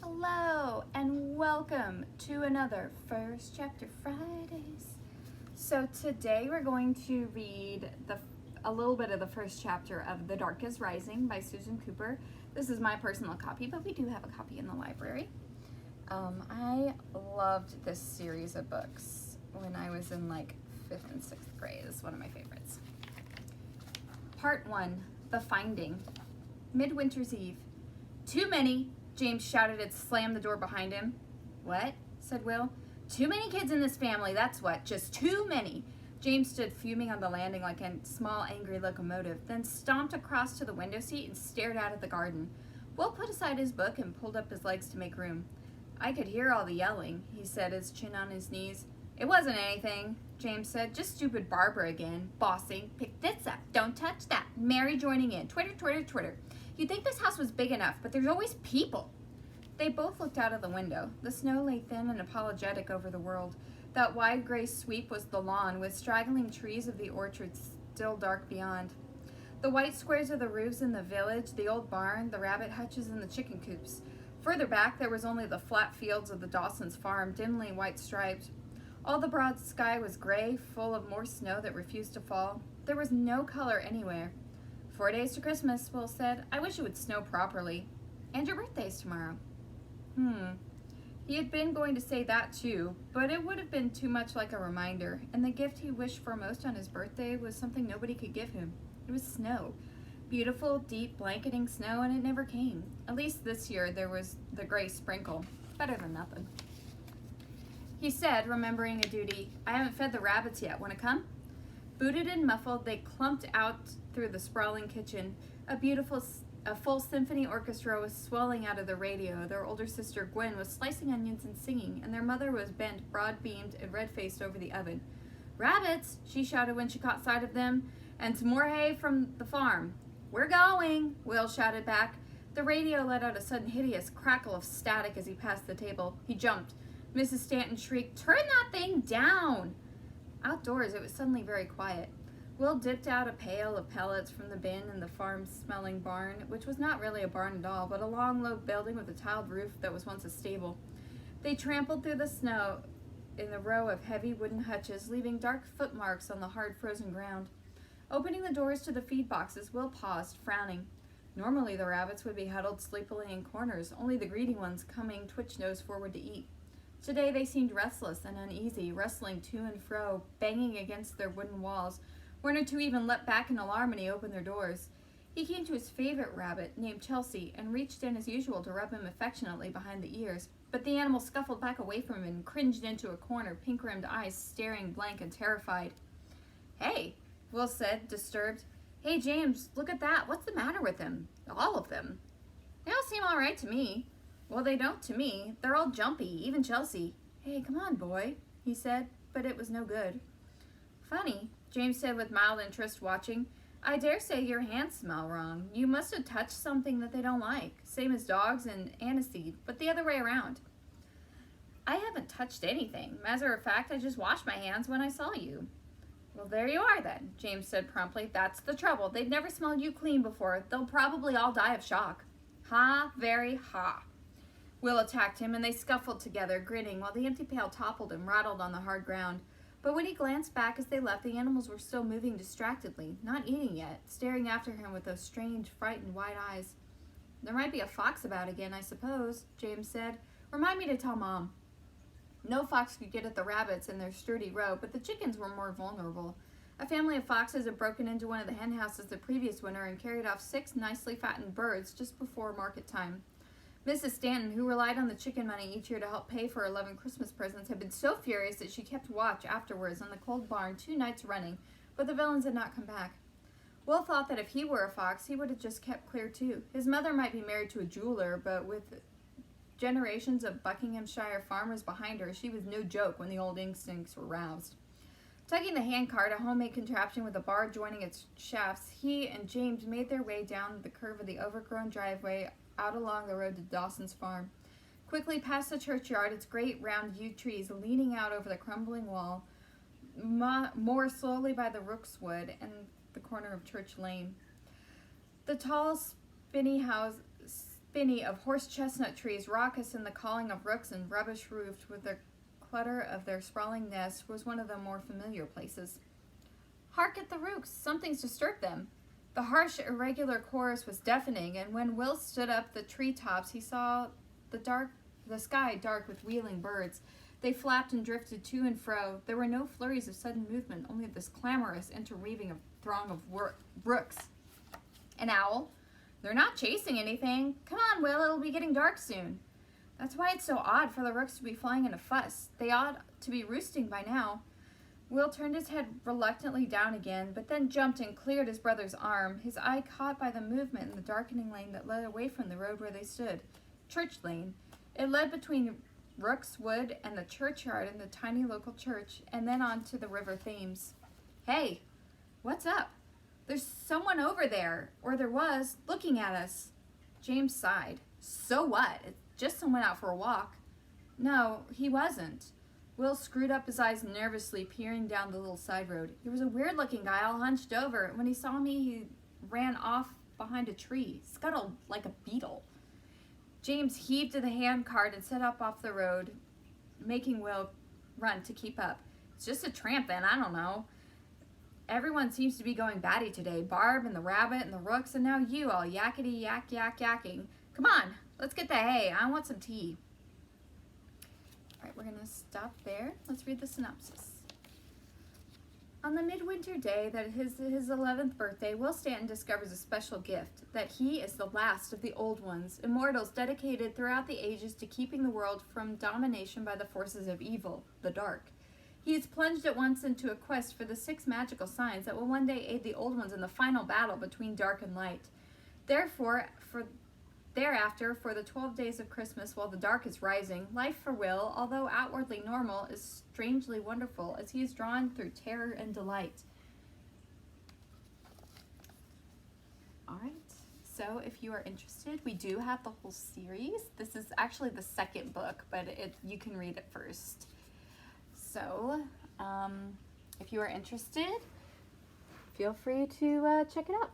Hello and welcome to another First Chapter Fridays. So today we're going to read a little bit of the first chapter of The Dark is Rising by Susan Cooper. This is my personal copy, but we do have a copy in the library. I loved this series of books when I was in like 5th and 6th grade. It's one of my favorites. Part 1, The Finding. Midwinter's Eve. Too many, James shouted and slammed the door behind him. What? Said Will. Too many kids in this family, that's what. Just too many. James stood fuming on the landing like a small, angry locomotive, then stomped across to the window seat and stared out at the garden. Will put aside his book and pulled up his legs to make room. I could hear all the yelling, he said, his chin on his knees. It wasn't anything, James said. Just stupid Barbara again. Bossing. Pick this up. Don't touch that. Mary joining in. Twitter, Twitter, Twitter. You'd think this house was big enough, but there's always people. They both looked out of the window. The snow lay thin and apologetic over the world. That wide gray sweep was the lawn, with straggling trees of the orchard still dark beyond. The white squares of the roofs in the village, the old barn, the rabbit hutches, and the chicken coops. Further back, there was only the flat fields of the Dawson's farm, dimly white striped. All the broad sky was gray, full of more snow that refused to fall. There was no color anywhere. 4 days to Christmas, Will said. I wish it would snow properly. And your birthday's tomorrow. He had been going to say that too, but it would have been too much like a reminder, and the gift he wished for most on his birthday was something nobody could give him. It was snow. Beautiful, deep, blanketing snow, and it never came. At least this year there was the gray sprinkle. Better than nothing. He said, remembering a duty, I haven't fed the rabbits yet. Want to come? Booted and muffled, they clumped out through the sprawling kitchen. A full symphony orchestra was swelling out of the radio. Their older sister, Gwen, was slicing onions and singing, and their mother was bent, broad-beamed, and red-faced over the oven. Rabbits, she shouted when she caught sight of them, and some more hay from the farm. We're going, Will shouted back. The radio let out a sudden hideous crackle of static as he passed the table. He jumped. Mrs. Stanton shrieked, Turn that thing down! Outdoors, it was suddenly very quiet. Will dipped out a pail of pellets from the bin in the farm-smelling barn, which was not really a barn at all, but a long, low building with a tiled roof that was once a stable. They trampled through the snow in a row of heavy wooden hutches, leaving dark footmarks on the hard, frozen ground. Opening the doors to the feed boxes, Will paused, frowning. Normally, the rabbits would be huddled sleepily in corners, only the greedy ones coming twitch-nose forward to eat. Today, they seemed restless and uneasy, rustling to and fro, banging against their wooden walls. One or two even leapt back in alarm when he opened their doors. He came to his favorite rabbit, named Chelsea, and reached in as usual to rub him affectionately behind the ears. But the animal scuffled back away from him and cringed into a corner, pink-rimmed eyes staring blank and terrified. Hey, Will said, disturbed. Hey, James, look at that. What's the matter with them? All of them. They all seem all right to me. Well, they don't to me. They're all jumpy, even Chelsea. Hey, come on, boy, he said, but it was no good. Funny, James said with mild interest, watching. I dare say your hands smell wrong. You must have touched something that they don't like, same as dogs and aniseed, but the other way around. I haven't touched anything. Matter of fact, I just washed my hands when I saw you. Well, there you are then, James said promptly. That's the trouble. They've never smelled you clean before. They'll probably all die of shock. Ha, very ha. Will attacked him, and they scuffled together, grinning, while the empty pail toppled and rattled on the hard ground. But when he glanced back as they left, the animals were still moving distractedly, not eating yet, staring after him with those strange, frightened, wide eyes. There might be a fox about again, I suppose, James said. Remind me to tell Mom. No fox could get at the rabbits in their sturdy row, but the chickens were more vulnerable. A family of foxes had broken into one of the hen houses the previous winter and carried off 6 nicely fattened birds just before market time. Mrs. Stanton, who relied on the chicken money each year to help pay for 11 Christmas presents, had been so furious that she kept watch afterwards on the cold barn 2 nights running, but the villains had not come back. Will thought that if he were a fox, he would have just kept clear too. His mother might be married to a jeweler, but with generations of Buckinghamshire farmers behind her, she was no joke when the old instincts were roused. Tugging the handcart, a homemade contraption with a bar joining its shafts, he and James made their way down the curve of the overgrown driveway out along the road to Dawson's farm. Quickly past the churchyard, its great round yew trees leaning out over the crumbling wall, more slowly by the Rookswood and the corner of Church Lane. The tall, spinny house spinney of horse chestnut trees, raucous in the calling of rooks and rubbish-roofed with the clutter of their sprawling nests, was one of the more familiar places. Hark at the rooks! Something's disturbed them. The harsh, irregular chorus was deafening, and when Will stood up the treetops, he saw the sky dark with wheeling birds. They flapped and drifted to and fro. There were no flurries of sudden movement, only this clamorous interweaving of throng of rooks. An owl? They're not chasing anything. Come on, Will, it'll be getting dark soon. That's why it's so odd for the rooks to be flying in a fuss. They ought to be roosting by now. Will turned his head reluctantly down again, but then jumped and cleared his brother's arm, his eye caught by the movement in the darkening lane that led away from the road where they stood. Church Lane. It led between Rook's Wood and the churchyard in the tiny local church, and then on to the River Thames. Hey, what's up? There's someone over there, or there was, looking at us. James sighed. So what? It's just someone out for a walk. No, he wasn't. Will screwed up his eyes nervously, peering down the little side road. He was a weird-looking guy, all hunched over. When he saw me, he ran off behind a tree, scuttled like a beetle. James heaved to the handcart and set up off the road, making Will run to keep up. It's just a tramp then, I don't know. Everyone seems to be going batty today. Barb and the rabbit and the rooks, and now you all yakety yak yak yakking. Come on, let's get the hay. I want some tea. All right, we're going to stop there. Let's read the synopsis. On the midwinter day that his 11th birthday, Will Stanton discovers a special gift, that he is the last of the old ones, immortals dedicated throughout the ages to keeping the world from domination by the forces of evil, the dark. He is plunged at once into a quest for the 6 magical signs that will one day aid the old ones in the final battle between dark and light. Thereafter, for the 12 days of Christmas while the dark is rising, life for Will, although outwardly normal, is strangely wonderful as he is drawn through terror and delight. All right, so if you are interested, we do have the whole series. This is actually the second book, but you can read it first. So, if you are interested, feel free to check it out.